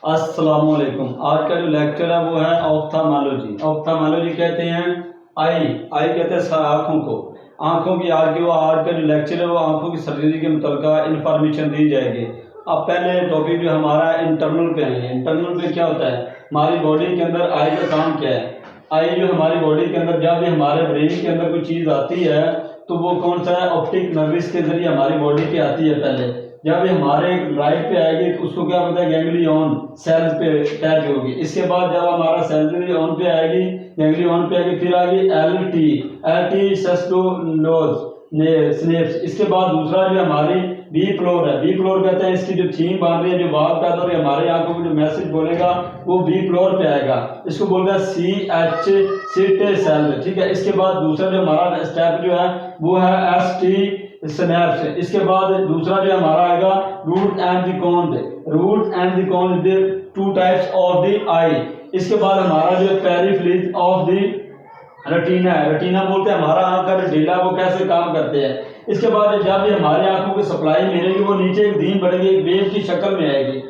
अस्सलामुअलैकुम। आज का जो लेक्चर है वो है ऑप्थामोलॉजी। ऑप्थामोलॉजी कहते हैं आई कहते हैं आँखों को। आँखों की आज का जो लेक्चर है वो आँखों की सर्जरी के मुताल्लिक़ इंफॉर्मेशन दी जाएगी। अब पहले टॉपिक जो हमारा इंटरनल पे आएंगे। इंटरनल पे क्या होता है, हमारी बॉडी के अंदर आई का काम क्या है। आई जो हमारी बॉडी के अंदर जब भी हमारे ब्रेन के अंदर कोई चीज़ आती है तो वो कौन सा है, ऑप्टिक नर्व्स के जरिए हमारी बॉडी पे आती है। पहले जब भी हमारे राइट पे आएगी तो उसको क्या बोलते हैं, गैंग्लियन सेल्स पे अटैच होगी। इसके बाद जब हमारा सेंसरी ऑन पे आएगी, गैंग्लियन पे आएगी, फिर आएगी एल टी स्नेप्स। इसके बाद दूसरा जो हमारी बी फ्लोर है। बी फ्लोर कहते हैं इसकी जो थीम बन रही है, जो बात करता है हमारे आंखों को जो मैसेज बोलेगा वो बी फ्लोर पे आएगा। इसको बोलते हैं सीट सेल, ठीक है। इसके बाद दूसरा जो हमारा स्टेप जो है वो है ST स्नैप्स। इसके बाद दूसरा जो हमारा आएगा root and the cone, two types of the eye. इसके बाद हमारा जो पेरिफेरल ऑफ द रेटिना है, रेटिना बोलते हैं हमारा आंख का रेटिना, वो कैसे काम करते हैं। इसके बाद जब भी हमारी आंखों की सप्लाई मिलेगी वो नीचे एक धीम बढ़ेगी, एक वेव की शक्ल में आएगी।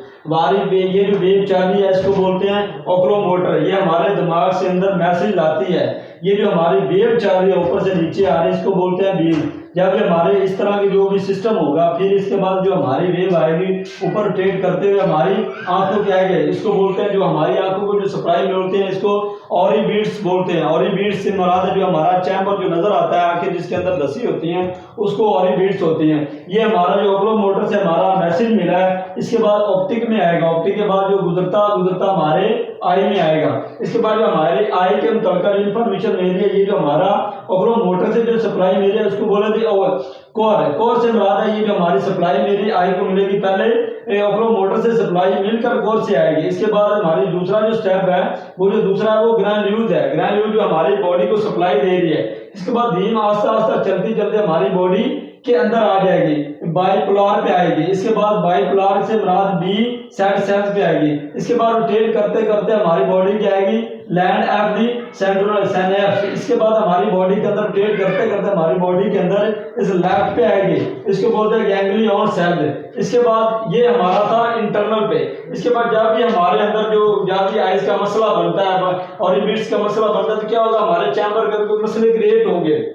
ये जो वेव चल रही है इसको बोलते हैं ओक्लोमोटर। ये हमारे दिमाग से अंदर मैसेज लाती है। ये जो हमारी वेव चल रही है ऊपर से नीचे आ रही है इसको बोलते हैं बीम। जब हमारे इस तरह की जो भी सिस्टम होगा, फिर इसके बाद जो हमारी वेव आएगी ऊपर रोटेट करते हुए हमारी आंखों के आएंगे, इसको बोलते हैं, जो हमारी आंखों को जो सप्लाई मिलते हैं इसको ऑरिबीड्स बोलते हैं। ऑरिबीड्स से मुराद है जो हमारा चैम्बर जो नजर आता है, आंखें जिसके अंदर धसी होती हैं उसको ऑरिबीड्स होती हैं। ये हमारा जो ओक्लोमोटर से हमारा मैसेज मिला है, इसके बाद ऑप्टिक में आएगा। ऑप्टिक के बाद जो गुजरता हमारे आई में आएगा। इसके बाद जो हमारे आई के मुताबिक इंफॉर्मेशन मिल रही है, ये जो हमारा ओक्लोमोटर से जो सप्लाई मिल रही है उसको बोले थे कोर से मुराद है ये जो हमारी सप्लाई मेरी आई को मिलेगी, पहले ओक्लोमोटर से सप्लाई मिलकर कोर से आएगी। इसके बाद हमारी दूसरा जो स्टेप है वो जो दूसरा है वो ग्रैन्युल्स है। ग्रैन्युल जो हमारी बॉडी को सप्लाई दे रही है। इसके बाद धीम आस्ता आस्ता चलते चलते हमारी बॉडी के अंदर आ जाएगी, बाइपोलर पे आएगी। इसके बाद बाइपोलर से मुराद बी सेट सेल्स पे आएगी। इसके बाद रोटेट करते करते हमारी बॉडी क्या आएगी, land at the central synapse. इसके बाद हमारी बॉडी के अंदर रोटेट करते करते हमारी बॉडी के अंदर इस लेफ्ट पे आएगी, इसको बोलते हैं गैंग्लियन सेल। इसके बाद ये हमारा था इंटरनल पे। इसके बाद जब भी हमारे अंदर जो जब भी आइज का मसला बनता है और ऑरिबिट्स का मसला बनता है तो क्या होगा, हमारे चैम्बर के कोई मसले क्रिएट होंगे।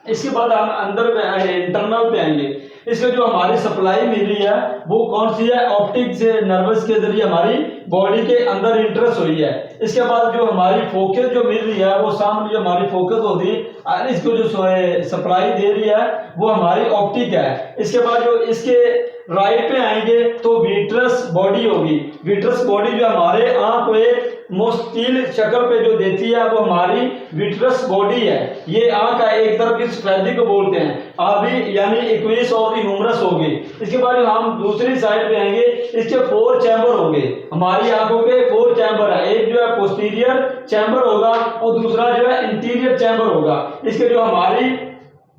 इसके बाद हम अंदर इंटरनल पे आएंगे। इसमें जो हमारी सप्लाई मिल रही है वो कौन सी है, ऑप्टिक से नर्वस के जरिए हमारी बॉडी के अंदर इंटरेस्ट हुई है। इसके बाद जो हमारी फोकस जो मिल रही है वो सामने जो हमारी फोकस होती है, इसको जो सप्लाई दे रही है वो हमारी ऑप्टिक है। इसके बाद जो इसके राइट पे आएंगे तो विट्रस बॉडी होगी। विट्रस बॉडी जो हमारे आंख को एक मुस्तिल शक्ल पे जो देती है वो हमारी विट्रस बॉडी है। ये आंख का एक तरफ की सफेदी को बोलते हैं, अभी यानी इक्विस और ह्यूमरस होगी। इसके बाद हम दूसरी साइड पे आएंगे, इसके 4 चैम्बर होंगे। हमारी आंखों के 4 चैम्बर है, एक जो है पोस्टीरियर चैम्बर होगा और दूसरा जो है इंटीरियर चैम्बर होगा। इसके जो हमारी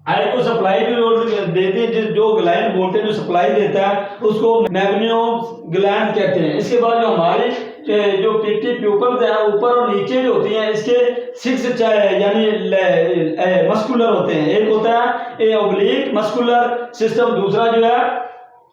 आई को सप्लाई भी देते हैं, जो ग्लैंड बोलते हैं जो सप्लाई देता है उसको मैग्नियम ग्लैंड कहते हैं। इसके बाद जो हमारी जो पिट्टी प्यूपल्स है ऊपर और नीचे जो होती हैं इसके 6 यानी मस्कुलर होते हैं। एक होता है ओब्लिक मस्कुलर सिस्टम, दूसरा जो है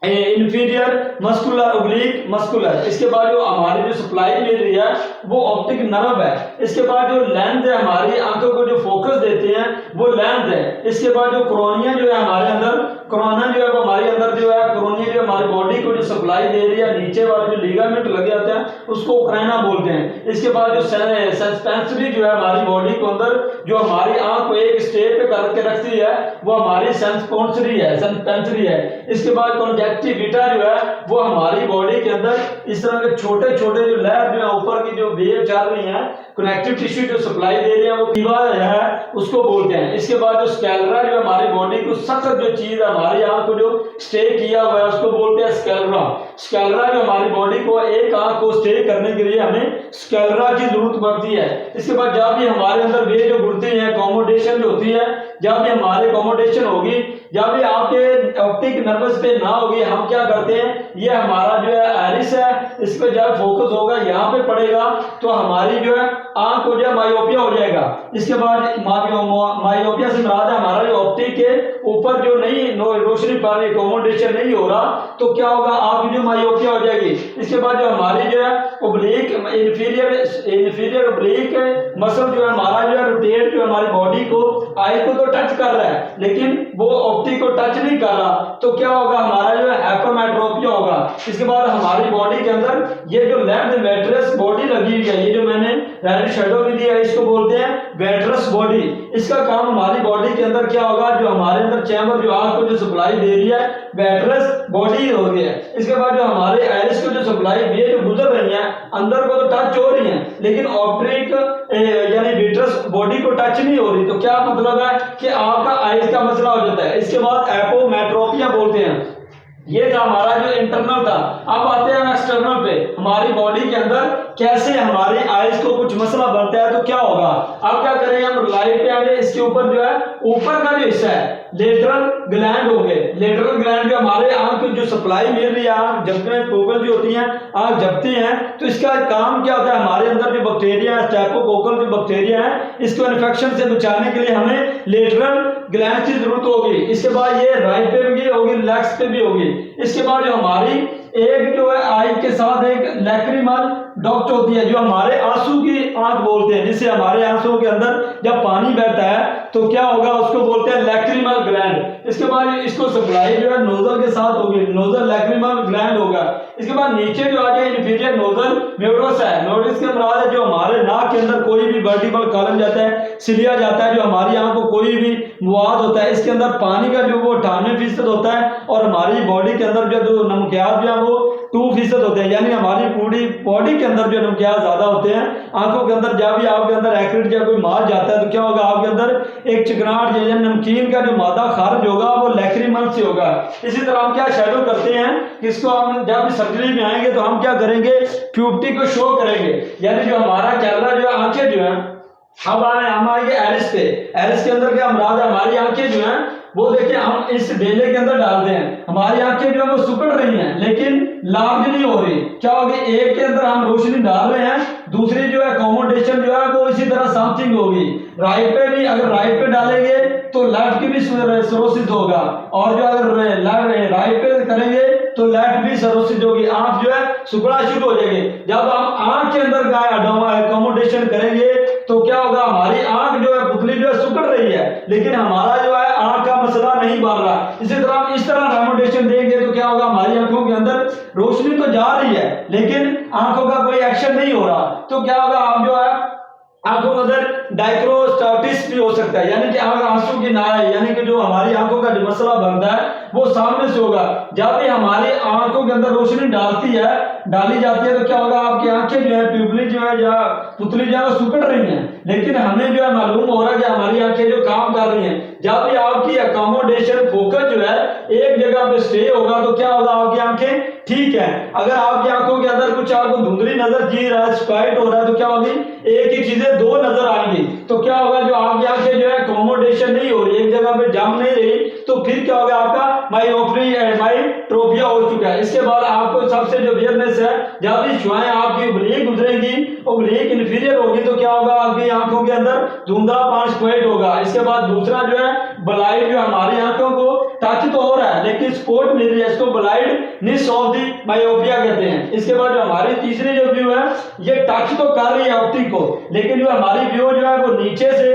इंफीरियर मस्कुलर ओब्लिक मस्कुलर। इसके बाद जो हमारी जो सप्लाई मिल रही है वो ऑप्टिक नर्व है। इसके बाद जो लेंस है हमारी आंखों को जो फोकस देते हैं वो लेंस है। इसके बाद जो कोरोनिया जो है हमारे अंदर, कोरोना जो है वो हमारे अंदर जो है कोरोनिया जो हमारी बॉडी को जो सप्लाई दे रही है, नीचे वाले जो लिगामेंट लगे जाते हैं उसको ओक्राइना बोलते हैं। इसके बाद जो सेंसरी जो है हमारी बॉडी के अंदर जो हमारी आंख को एक स्टेट पे करके रखती है वो हमारी सेंसरी है। इसके बाद कॉन्जेक्टिविटा जो है वो हमारी बॉडी के अंदर इस तरह के छोटे छोटे जो लहर जो है ऊपर की जो वेव चल रही है, कनेक्टिव टिश्यू जो सप्लाई दे रही है वो दीवार है उसको बोलते हैं। इसके बाद जो स्कैलरा जो हमारी बॉडी को सख्त जो चीज हमारी आंख को जो स्टे किया हुआ है उसको बोलते हैं स्कैलरा। स्कैलरा जो हमारी बॉडी को एक आंख को स्टे करने के लिए हमें स्कैलरा की जरूरत पड़ती है। इसके बाद जब भी हमारे अंदर वे जो घुड़ती है, अकोमोडेशन जो होती है, जब भी हमारे अकोमोडेशन होगी जब भी आपके ऑप्टिक नर्वस पे ना होगी, हम क्या करते हैं, ये हमारा जो है आइरिस है, इस पे जब फोकस होगा यहाँ पे पड़ेगा तो हमारी जो है आंख हो जाए मायोपिया हो जाएगा। इसके बाद मायोपिया से मुराद है हमारा जो ऑप्टिक के ऊपर जो नहीं रोशनी पा रही, अकोमोडेशन नहीं हो रहा, तो क्या होगा, आपकी जो मायोपिया हो जाएगी। इसके बाद जो हमारी जो है ओब्लिक इंफीरियर ओब्लिक मसल जो है हमारा जो है रोटेट जो हमारी बॉडी को आई को तो टच कर रहा है लेकिन वो ऑप्टिक को टच नहीं कर रहा, तो क्या होगा, हमारा जो है हाइपरमेट्रोपिया होगा। इसके बाद हमारी बॉडी के अंदर ये जो लेफ्ट वेट्रस बॉडी लगी हुई है, ये जो मैंने रेड शेडो भी दिया है, इसको बोलते हैं वेट्रस बॉडी। इसका काम हमारी बॉडी के अंदर क्या होगा, जो हमारे अंदर चैम्बर जो आंख को जो सप्लाई दे रही है वेट्रस बॉडी हो रही है। इसके बाद जो हमारे आइरिस को जो सप्लाई ये जो गुजर रही है अंदर को तो टच हो रही है लेकिन ऑप्टिक यानी विट्रस बॉडी को टच नहीं हो रही, तो क्या मतलब है कि आपका आइज का मसला हो जाता है। इसके बाद एपोमेट्रोपिया बोलते हैं, ये था हमारा जो इंटरनल था। अब आते हैं एक्सटर्नल पे, हमारी बॉडी के अंदर कैसे हमारी आइज को कुछ मसला बनता है तो क्या होगा। अब क्या करेंगे, हम लाइट पे आगे, इसके ऊपर जो है ऊपर का जो हिस्सा है लेटरल ग्लैंड होंगे। लेटरल ग्लैंड जो हमारे आंख को जो सप्लाई मिल रही है, आंख झपकने पोकल जो होती हैं, आंख झपती हैं, तो इसका काम क्या होता है, हमारे अंदर जो बैक्टीरिया है स्टेफोकोकल जो बैक्टीरिया है, इसको इन्फेक्शन से बचाने के लिए हमें लेटरल ग्लैंड की जरूरत होगी। इसके बाद ये राइट पे भी होगी, लेफ्ट पे भी होगी। इसके बाद जो हमारी एक जो है आई के साथ एक लैक्रिमल डक्ट होती है, जो हमारे आंसू की आंख बोलते हैं, जिससे हमारे आंसुओं के अंदर जब पानी बहता है तो क्या होगा, उसको बोलते हैं लैक्रिमल ग्लैंड। इसके बाद इसको सप्लाई जो है नोजल के साथ होगी, नोजल लैक्रिमल ग्लैंड होगा। इसके बाद नीचे जो आ जाए इन्फीरियर नोजल म्यूडस है। म्यूडस के मुराद है जो हमारे नाक के अंदर कोई भी वर्टिकल कॉलम जाता है, सिलिया जाता है, जो हमारी आंख को कोई भी मुआद होता है, इसके अंदर पानी का जो वो 98% होता है और हमारी बॉडी के अंदर जो नमकियात जो है वो 2% होते हैं, यानी हमारी पूरी बॉडी के अंदर जो नमकियात ज्यादा होते हैं। आंखों के अंदर जब भी आपके अंदर एक्रिड या कोई माद जाता है तो क्या होगा, आपके अंदर एक चिकनाहट या नमकीन का जो मादा खारिज होगा वो लैक्रिमल से होगा। इसी तरह हम क्या शैडो करते हैं, इसको हम जब सर्जरी में आएंगे तो हम क्या करेंगे, प्यूबिटी को शो करेंगे, यानी जो हमारा चेहरा जो है, आंखें जो है, अब हम आएंगे एरिस पे। एरिस के अंदर क्या मुराद है, हमारी आंखें जो हैं वो देखिए हम इस ढेले के अंदर डालते हैं, हमारी आंखें जो है वो सुकड़ रही हैं लेकिन लार्ज नहीं हो रही। क्या होगी, एक के अंदर हम रोशनी डाल रहे हैं, दूसरी जो है अकोमोडेशन जो है वो इसी तरह समथिंग होगी। राइट पे भी अगर राइट पे डालेंगे तो लेफ्ट की भी सरोसिस होगा, और जो अगर राइट पे करेंगे तो लेफ्ट भी सरोसिस होगी, आंख जो है सुकड़ा शुरू हो जाएगी। जब हम आंख के अंदर अकोमोडेशन करेंगे तो क्या होगा, हमारी आंख जो है पुतली जो है सुकड़ रही है लेकिन हमारा जो है आंख का मसला नहीं बन रहा। इसी तरह हम इस तरह रेमोडेशन देंगे तो क्या होगा, हमारी आंखों के अंदर रोशनी तो जा रही है लेकिन आंखों का कोई एक्शन नहीं हो रहा, तो क्या होगा, हम जो है आंखों के अंदर डाइक्रोस्टाटिस भी हो सकता है, यानी कि अगर आंसू की ना है, यानी कि जो हमारी आंखों का जो मसला बनता है वो सामने से होगा। जब भी हमारी आंखों के अंदर रोशनी डाली जाती है तो क्या होगा, आपकी आंखें जो है प्यूपली जो है या पुतली जो है वो सुकड़ रही हैं लेकिन हमें जो है मालूम हो रहा है कि हमारी आंखें जो काम कर रही हैं। जब भी आपकी अकोमोडेशन फोकस जो है एक जगह पे स्टे होगा तो क्या होगा, आपकी आंखें ठीक है। अगर आपकी आंखों के अंदर कुछ आपको धुंधली नजर जी रहा है, स्पाइट हो रहा है, तो क्या होगी, एक ही चीजें दो नजर आएंगी, तो क्या होगा, जो आपकी आंखें जो है अकोमोडेशन नहीं हो रही, एक जगह पे जम नहीं रही, तो फिर क्या होगा, आपका मायोट्रोपिया हो चुका है। इसके बाद आपको सबसे जो वियरनेस है, जब भी शुआएं आपकी ओब्लिक गुजरेंगी, ओब्लिक इंफीरियर होगी, तो क्या होगा, आपकी आंखों के अंदर धुंधलापन स्क्वेट होगा। इसके बाद दूसरा जो है ब्लाइट, जो हमारी आंखों को टच तो हो रहा है लेकिन सपोर्ट मिल रही है, इसको ब्लाइंडनेस ऑफ दी मायोपिया कहते हैं। इसके बाद जो हमारी तीसरी जो व्यू है, ये टच तो कर रही है ऑप्टिक को लेकिन जो हमारी व्यू जो है वो नीचे से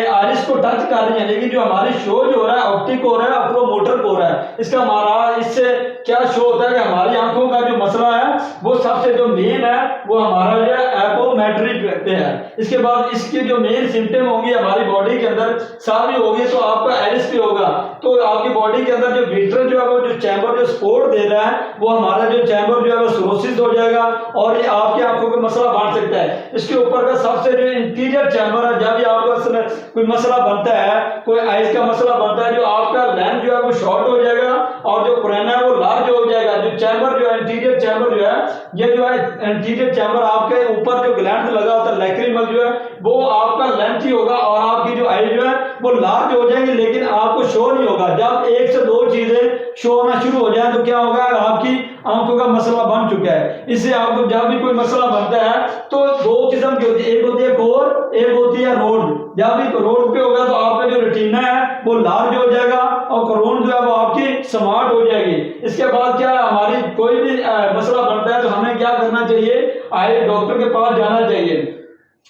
आइरिस को टच कर रही है, लेकिन जो हमारी शो जो हो रहा है ऑप्टिक हो रहा है, अप्रोमोटर को हो रहा है। इसका हमारा इससे क्या शो होता है कि हमारी आंखों का जो मसला है वो सबसे जो मेन है वो हमारा जो है एपोमेट्री कहते हैं। इसके बाद इसकी जो मेन सिम्टम होंगी हमारी बॉडी के अंदर सारी होगी, तो आपका आइरिस पे होगा, तो आपकी बॉडी के अंदर जो विट्रस जो है वो जो चैम्बर जो सपोर्ट दे रहा है वो हमारा जो चैम्बर जो है वो सिरोसिस हो जाएगा और ये आपकी आंखों का मसला बढ़ सकता है। इसके ऊपर का सबसे जो इंटीरियर चैम्बर है, जब भी आपका कोई मसला बनता है, कोई आइज का मसला बनता है, जो आपका लेंस जो है वो शॉर्ट हो जाएगा और जो कोरेना है वो लार्ज हो जाएगा। जो चैम्बर जो है इंटीरियर चैम्बर जो है, ये जो है इंटीरियर चैम्बर आपके ऊपर जो लेंथ लगा होता है, लैक्रिमल जो है वो आपका लेंथ ही होगा और आपकी जो आई जो है वो लार्ज हो जाएगी, लेकिन आपको शो नहीं होगा। जब एक से दो चीजें शो होना शुरू हो जाए तो क्या होगा, आपकी आंखों का मसला बन चुका है। इससे आपको जब भी कोई मसला बनता है तो दो किस्म की होती है, एक होती है कोर, एक होती है रोड। जब भी रोड पे होगा तो आपका जो रेटिना है वो लार्ज हो जाएगा और कोरोन जो है वो आपकी स्मार्ट हो जाएगी। इसके बाद क्या है, हमारी कोई भी मसला बनता है तो हमें क्या करना चाहिए, आए डॉक्टर के पास जाना चाहिए।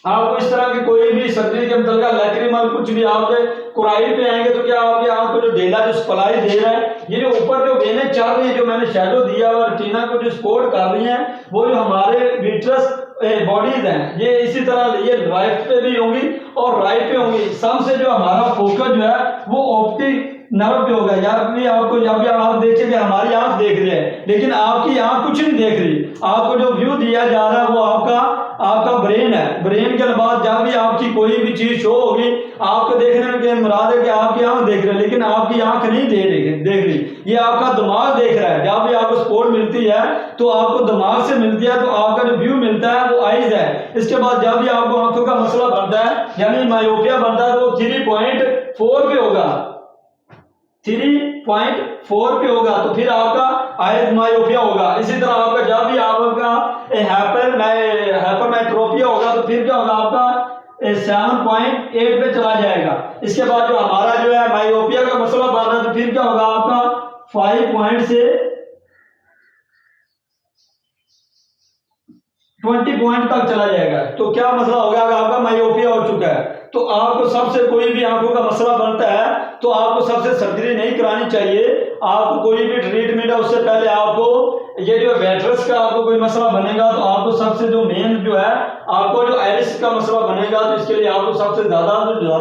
आपको इस तरह की कोई भी सर्जरी के मतलब लैक्रिमल कुछ भी आपके कुराई पे आएंगे तो क्या आपकी आंख को जो डेला जो सप्लाई दे रहा है, ये जो ऊपर जो वेनें चल रही है, जो मैंने शैडो दिया हुआ रेटिना को जो सपोर्ट कर रही है, वो जो हमारे विट्रस बॉडीज हैं ये इसी तरह ये लेफ्ट पे भी होंगी और राइट पे होंगी। सबसे जो हमारा फोकस जो है वो ऑप्टिक नर्व पे होगा। यार भी आपको जब भी आप देखेंगे हमारी आंख देख रही है लेकिन आपकी आंख कुछ नहीं देख रही, आपको जो व्यू दिया जा रहा है वो आपका ब्रेन है। ब्रेन के बाद जब भी आपकी कोई भी चीज शो होगी आपको देखने के मुराद है कि आपकी आंख देख रही है, लेकिन आपकी आंख नहीं देख रही, ये आपका दिमाग देख रहा है। जब भी आपको सपोर्ट मिलती है तो आपको दिमाग से मिलती है, तो आपका जो व्यू मिलता है वो आइज है। इसके बाद जब भी आपको आंखों का मसला बनता है यानी मायोपिया बनता है तो वो 3.4 पे होगा, 3.4 पे होगा, तो फिर आपका आइज मायोपिया होगा। इसी तरह आपका जब भी आपका हाइपरमेट्रोपिया होगा तो फिर क्या होगा, आपका 7.8 पे चला जाएगा। इसके बाद जो हमारा जो है मायोपिया का मसला बन रहा है तो फिर क्या होगा, आपका 5 पॉइंट से 20 पॉइंट तक चला जाएगा। तो क्या मसला हो गया, अगर आपका मायोपिया हो चुका है तो आपको सबसे कोई भी आंखों का मसला बनता है तो आपको सबसे सर्जरी नहीं करानी चाहिए। आपको कोई भी ट्रीटमेंट है उससे पहले आपको ये जो वेट्रस का आपको कोई मसला बनेगा तो आपको सबसे जो मेन जो है आपको जो आइरिस का मसला बनेगा तो इसके लिए आपको सबसे ज्यादा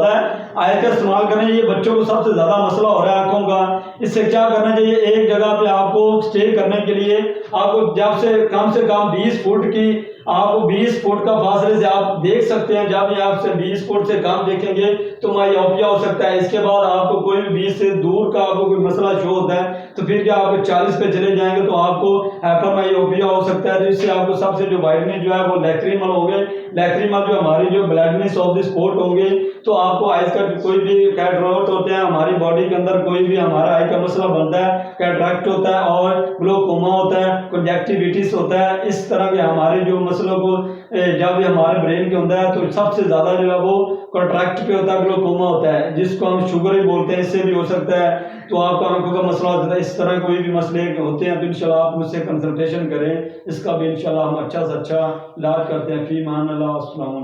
है आइस का इस्तेमाल करें। ये बच्चों को सबसे ज्यादा मसला हो रहा है आंखों का। इससे क्या करना चाहिए, एक जगह पे आपको स्टे करने के लिए आपको जब से कम 20 फुट की आपको 20 फुट का फासले से आप देख सकते हैं। जब भी आपसे 20 फुट से कम देखेंगे तो मायोपिया हो सकता है। इसके बाद आपको कोई भी 20 से दूर का आपको कोई मसला शो होता है तो फिर क्या आपको 40 पे चले जाएंगे तो आपको हाइपरमायोपिया हो सकता है। तो इससे आपको सबसे जो वाइडनेस जो है वो लैक्रिमल हो गए, लैक्रिमल जो हमारी जो ब्लैकनेस ऑफ द स्पॉट होंगे। तो आपको आइज का कोई भी कैटरेक्ट होते हैं हमारी बॉडी के अंदर, कोई भी हमारा आई का मसला बनता है, कैटरेक्ट होता है और ग्लोकोमा होता है, कंजक्टिविटिस होता है। इस तरह के हमारे जो मसलों को जब भी हमारे ब्रेन के होता है तो सबसे ज्यादा जो है वो कैटरेक्ट पे होता है, ग्लोकोमा होता है जिसको हम शुगर ही बोलते हैं, इससे भी हो सकता है। तो आपका आंखों का मसला होता है, इस तरह कोई भी मसले होते हैं तो इंशाल्लाह आप मुझसे कंसल्टेशन करें, इसका भी इंशाल्लाह हम अच्छा से अच्छा इलाज करते हैं। फी मान अल्लाह। अस्सलाम वालेकुम।